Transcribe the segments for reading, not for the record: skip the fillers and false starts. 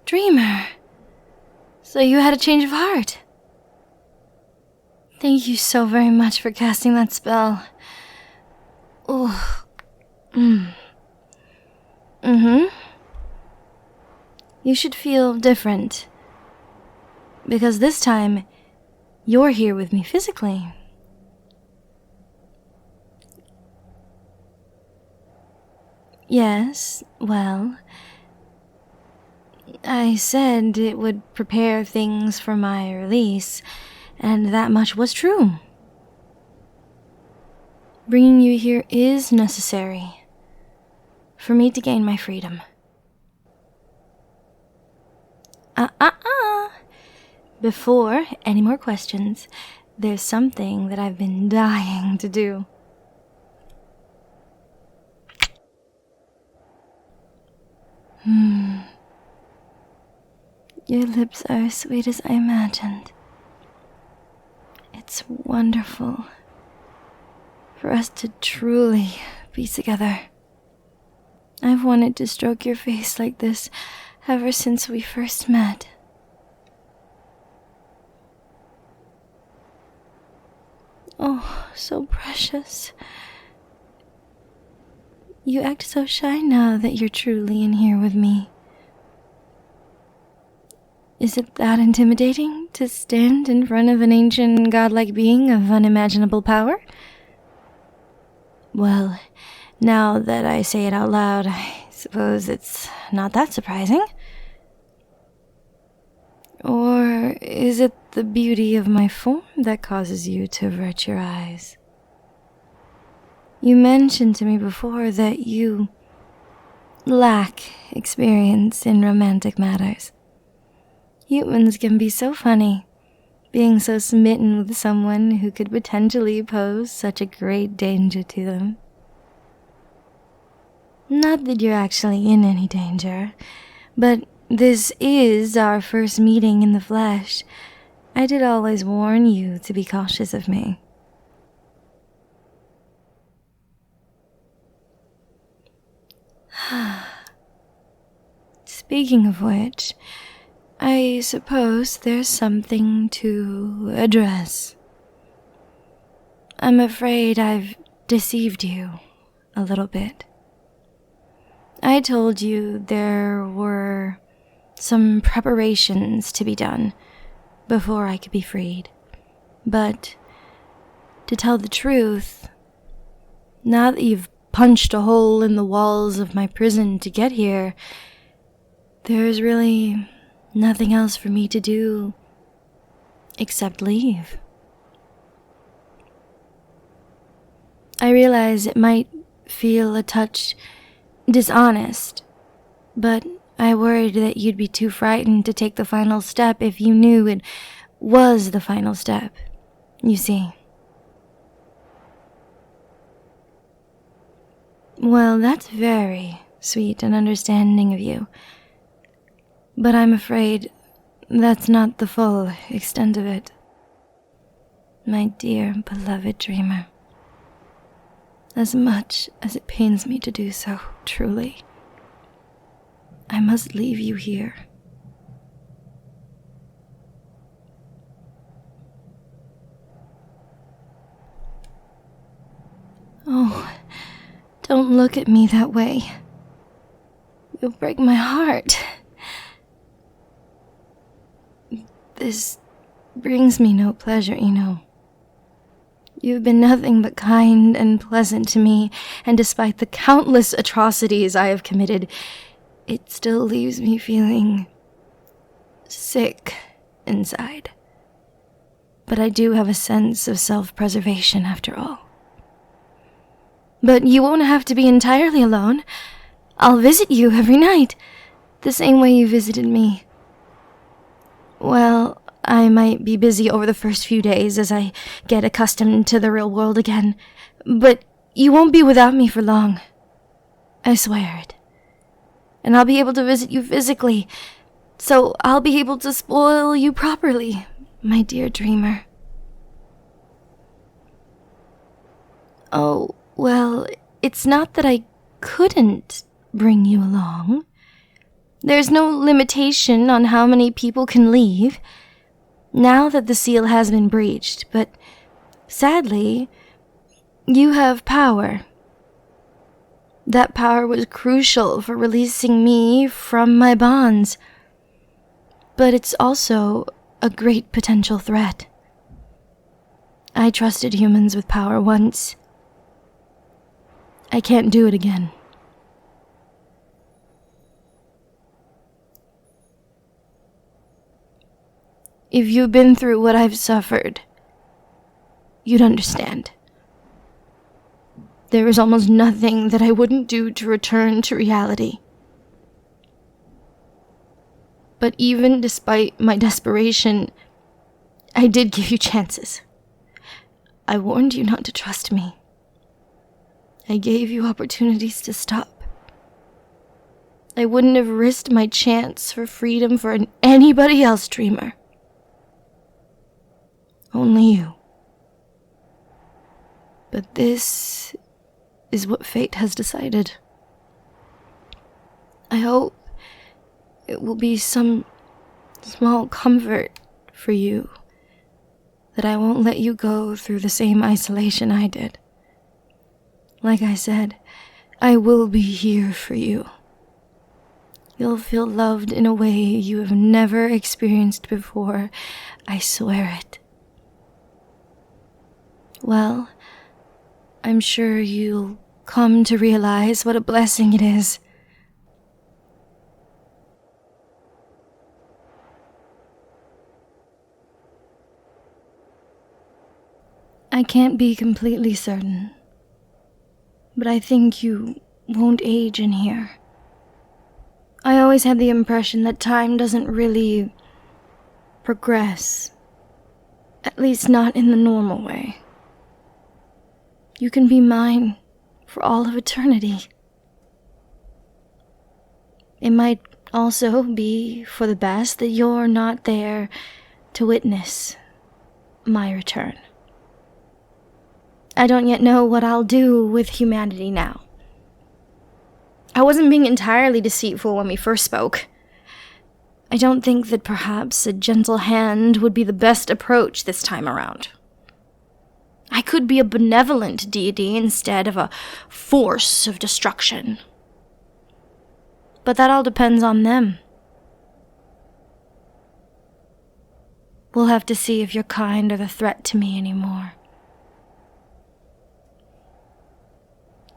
Dreamer, so you had a change of heart. Thank you so very much for casting that spell. Oh. You should feel different. Because this time, you're here with me physically. Yes, well, I said it would prepare things for my release, and that much was true. Bringing you here is necessary for me to gain my freedom. Before any more questions, there's something that I've been dying to do. Your lips are as sweet as I imagined. It's wonderful for us to truly be together. I've wanted to stroke your face like this ever since we first met. Oh, so precious. You act so shy now that you're truly in here with me. Is it that intimidating to stand in front of an ancient godlike being of unimaginable power? Well, now that I say it out loud, I suppose it's not that surprising. Or is it the beauty of my form that causes you to avert your eyes? You mentioned to me before that you lack experience in romantic matters. Humans can be so funny, being so smitten with someone who could potentially pose such a great danger to them. Not that you're actually in any danger, but this is our first meeting in the flesh. I did always warn you to be cautious of me. Speaking of which, I suppose there's something to address. I'm afraid I've deceived you a little bit. I told you there were some preparations to be done before I could be freed. But to tell the truth, now that you've punched a hole in the walls of my prison to get here, there's really nothing else for me to do except leave. I realize it might feel a touch dishonest, but I worried that you'd be too frightened to take the final step if you knew it was the final step, you see. Well, that's very sweet and understanding of you. But I'm afraid that's not the full extent of it. My dear, beloved dreamer. As much as it pains me to do so, truly, I must leave you here. Oh, don't look at me that way. You'll break my heart. This brings me no pleasure, you know. You've been nothing but kind and pleasant to me, and despite the countless atrocities I have committed, it still leaves me feeling sick inside. But I do have a sense of self-preservation after all. But you won't have to be entirely alone. I'll visit you every night, the same way you visited me. Well, I might be busy over the first few days as I get accustomed to the real world again, but you won't be without me for long. I swear it. And I'll be able to visit you physically, so I'll be able to spoil you properly, my dear dreamer. Oh, well, it's not that I couldn't bring you along. There's no limitation on how many people can leave, now that the seal has been breached, but sadly, you have power. That power was crucial for releasing me from my bonds, but it's also a great potential threat. I trusted humans with power once. I can't do it again. If you've been through what I've suffered, you'd understand. There is almost nothing that I wouldn't do to return to reality. But even despite my desperation, I did give you chances. I warned you not to trust me. I gave you opportunities to stop. I wouldn't have risked my chance for freedom for anybody else, dreamer. Only you. But this is what fate has decided. I hope it will be some small comfort for you that I won't let you go through the same isolation I did. Like I said, I will be here for you. You'll feel loved in a way you have never experienced before. I swear it. Well, I'm sure you'll come to realize what a blessing it is. I can't be completely certain, but I think you won't age in here. I always had the impression that time doesn't really progress, at least not in the normal way. You can be mine for all of eternity. It might also be for the best that you're not there to witness my return. I don't yet know what I'll do with humanity now. I wasn't being entirely deceitful when we first spoke. I don't think that perhaps a gentle hand would be the best approach this time around. I could be a benevolent deity instead of a force of destruction. But that all depends on them. We'll have to see if your kind are the threat to me anymore.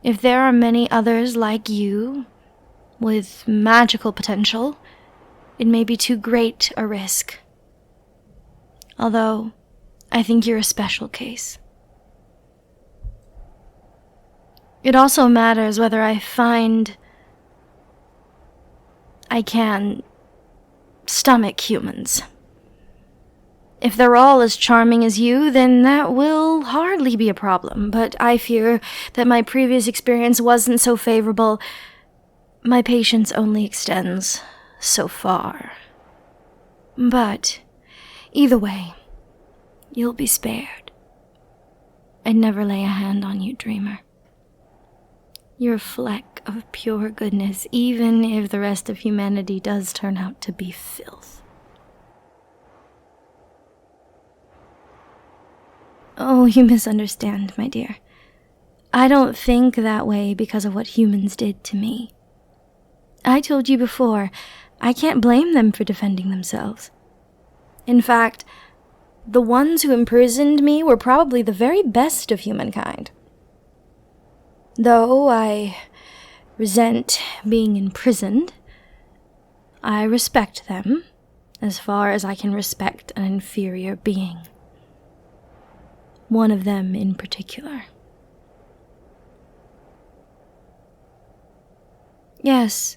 If there are many others like you, with magical potential, it may be too great a risk. Although, I think you're a special case. It also matters whether I find I can stomach humans. If they're all as charming as you, then that will hardly be a problem, but I fear that my previous experience wasn't so favorable. My patience only extends so far. But, either way, you'll be spared. I'd never lay a hand on you, dreamer. You're a fleck of pure goodness, even if the rest of humanity does turn out to be filth. Oh, you misunderstand, my dear. I don't think that way because of what humans did to me. I told you before, I can't blame them for defending themselves. In fact, the ones who imprisoned me were probably the very best of humankind. Though I resent being imprisoned, I respect them as far as I can respect an inferior being. One of them in particular. Yes,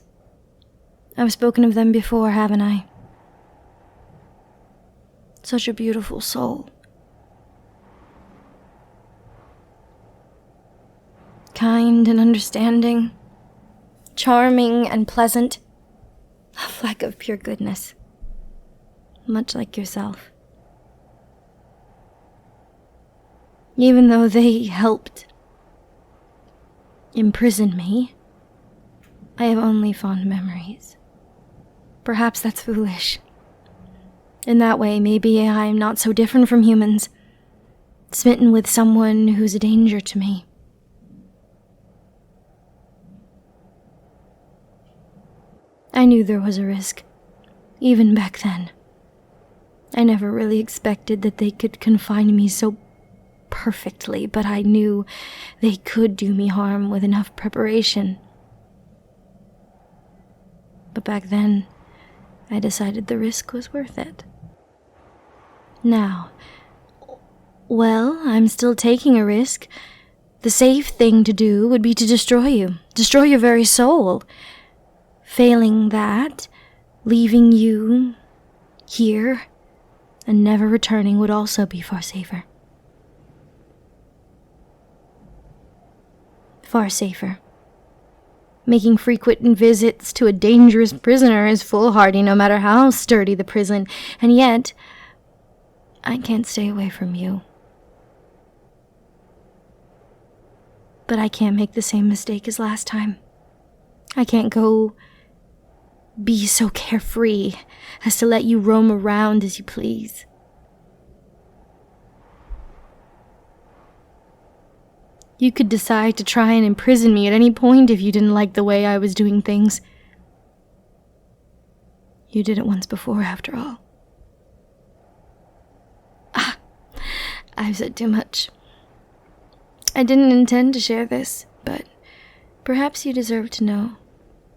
I've spoken of them before, haven't I? Such a beautiful soul. Kind and understanding, charming and pleasant, a fleck of pure goodness, much like yourself. Even though they helped imprison me, I have only fond memories. Perhaps that's foolish. In that way, maybe I'm not so different from humans, smitten with someone who's a danger to me. I knew there was a risk, even back then. I never really expected that they could confine me so perfectly, but I knew they could do me harm with enough preparation. But back then, I decided the risk was worth it. Now, well, I'm still taking a risk. The safe thing to do would be to destroy you, destroy your very soul. Failing that, leaving you here and never returning would also be far safer. Far safer. Making frequent visits to a dangerous prisoner is foolhardy no matter how sturdy the prison, and yet, I can't stay away from you. But I can't make the same mistake as last time. I can't go be so carefree as to let you roam around as you please. You could decide to try and imprison me at any point if you didn't like the way I was doing things. You did it once before, after all. I've said too much. I didn't intend to share this, but perhaps you deserve to know,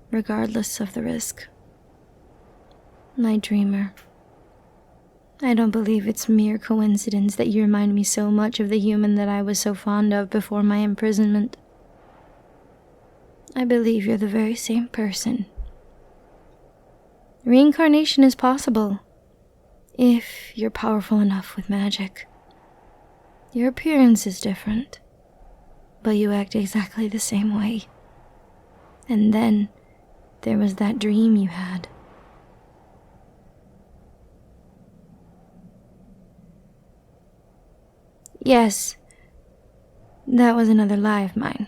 regardless of the risk. My dreamer. I don't believe it's mere coincidence that you remind me so much of the human that I was so fond of before my imprisonment. I believe you're the very same person. Reincarnation is possible, if you're powerful enough with magic. Your appearance is different, but you act exactly the same way. And then, there was that dream you had. Yes, that was another lie of mine.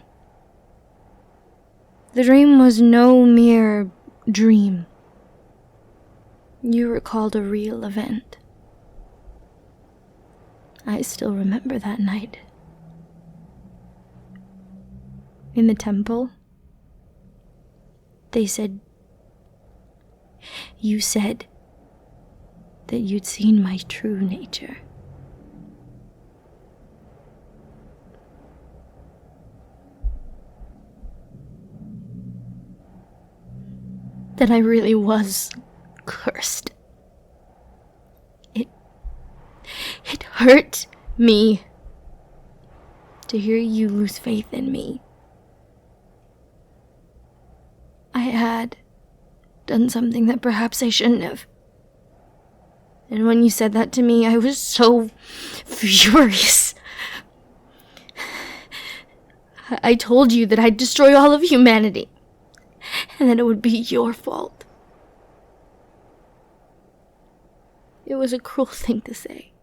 The dream was no mere dream. You recalled a real event. I still remember that night. In the temple, they said, you said that you'd seen my true nature. That I really was cursed. It hurt me to hear you lose faith in me. I had done something that perhaps I shouldn't have. And when you said that to me, I was so furious. I told you that I'd destroy all of humanity, and that it would be your fault. It was a cruel thing to say,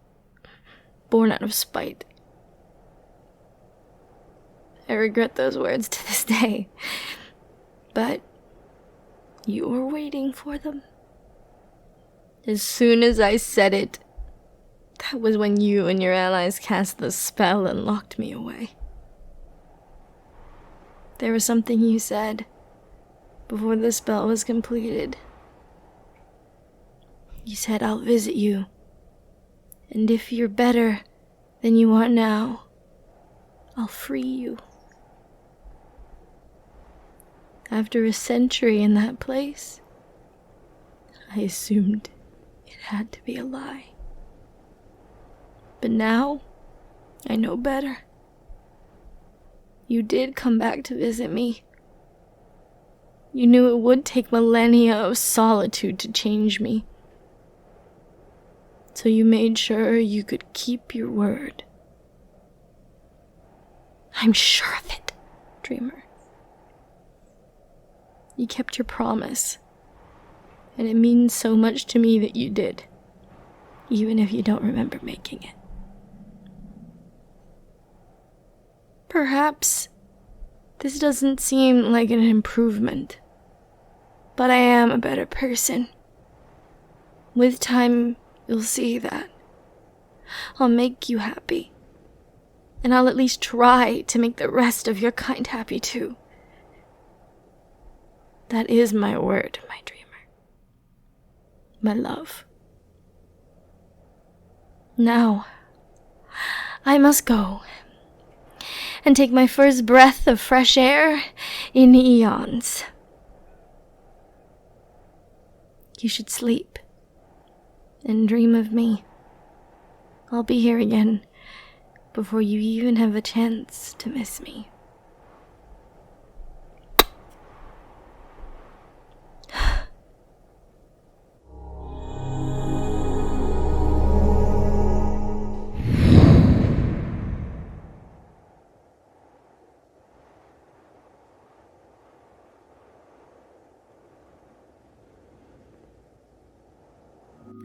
born out of spite. I regret those words to this day, but you were waiting for them. As soon as I said it, that was when you and your allies cast the spell and locked me away. There was something you said before the spell was completed. You said, I'll visit you, and if you're better than you are now, I'll free you. After a century in that place, I assumed it had to be a lie. But now, I know better. You did come back to visit me. You knew it would take millennia of solitude to change me. So you made sure you could keep your word. I'm sure of it, dreamer. You kept your promise, and it means so much to me that you did, even if you don't remember making it. Perhaps this doesn't seem like an improvement, but I am a better person, With time, you'll see that I'll make you happy. And I'll at least try to make the rest of your kind happy too. That is my word, my dreamer. My love. Now, I must go and take my first breath of fresh air in eons. You should sleep and dream of me. I'll be here again before you even have a chance to miss me.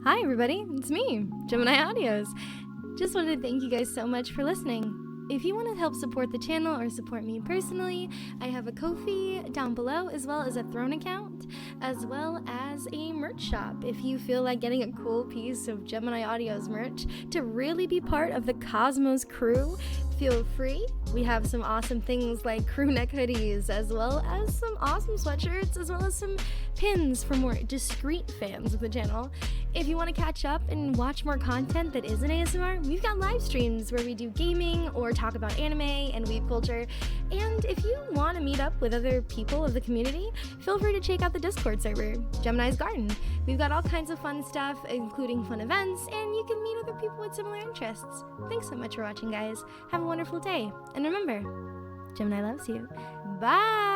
Hi everybody, it's me, Gemini Audios. Just wanted to thank you guys so much for listening. If you want to help support the channel or support me personally, I have a Ko-fi down below, as well as a Throne account, as well as a merch shop. If you feel like getting a cool piece of Gemini Audios merch to really be part of the Cosmos crew, feel free. We have some awesome things like crew neck hoodies, as well as some awesome sweatshirts, as well as some pins for more discreet fans of the channel. If you want to catch up and watch more content that isn't ASMR, we've got live streams where we do gaming or talk about anime and weeb culture. And if you want to meet up with other people of the community, feel free to check out the Discord server, Gemini's Garden. We've got all kinds of fun stuff, including fun events, and you can meet other people with similar interests. Thanks so much for watching, guys. Have a wonderful day. And remember, Gemini loves you. Bye!